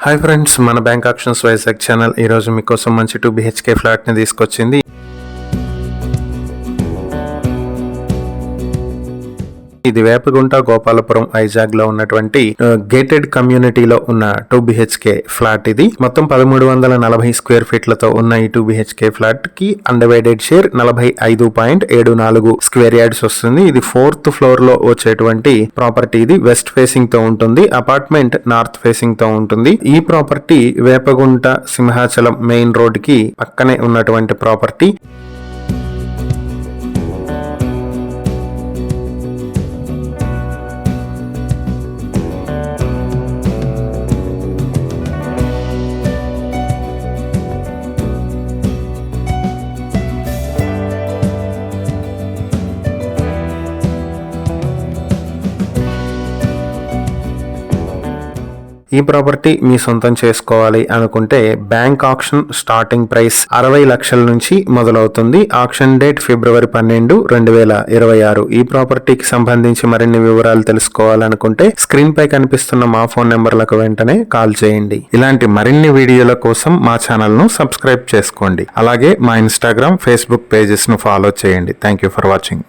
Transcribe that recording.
Hi friends, మన bank options Vizag channel ఈరోజు మీకోసం మంచి 2 BHK ఫ్లాట్ని తీసుకొచ్చింది. ఇది వేపగుంట గోపాలపురం వైజాగ్ లో ఉన్నటువంటి గేటెడ్ కమ్యూనిటీలో ఉన్న 2 BHK ఫ్లాట్. ఇది మొత్తం 1340 స్క్వేర్ ఫీట్లతో ఉన్న ఈ 2 BHK ఫ్లాట్ కి అన్డివైడెడ్ షేర్ 45.74 స్క్వేర్ యార్డ్స్ వస్తుంది. ఇది 4th ఫ్లోర్ లో వచ్చేటువంటి ప్రాపర్టీ. ఇది వెస్ట్ ఫేసింగ్ తో ఉంటుంది. అపార్ట్మెంట్ నార్త్ ఫేసింగ్ తో ఉంటుంది. ఈ property Vepagunta Simhachalam main road కి పక్కనే ఉన్నటువంటి ప్రాపర్టీ. ఈ ప్రాపర్టీ మీ సొంతం చేసుకోవాలి అనుకుంటే బ్యాంక్ ఆక్షన్ స్టార్టింగ్ ప్రైస్ 60 లక్షల నుంచి మొదలవుతుంది. ఆక్షన్ డేట్ ఫిబ్రవరి 12, 2026. ఈ ప్రాపర్టీకి సంబంధించి మరిన్ని వివరాలు తెలుసుకోవాలనుకుంటే స్క్రీన్ పై కనిపిస్తున్న మా ఫోన్ నెంబర్లకు వెంటనే కాల్ చేయండి. ఇలాంటి మరిన్ని వీడియోల కోసం మా ఛానల్ ను సబ్స్క్రైబ్ చేసుకోండి. అలాగే మా ఇన్స్టాగ్రామ్, ఫేస్బుక్ పేజెస్ ను ఫాలో చేయండి. Thank you for watching.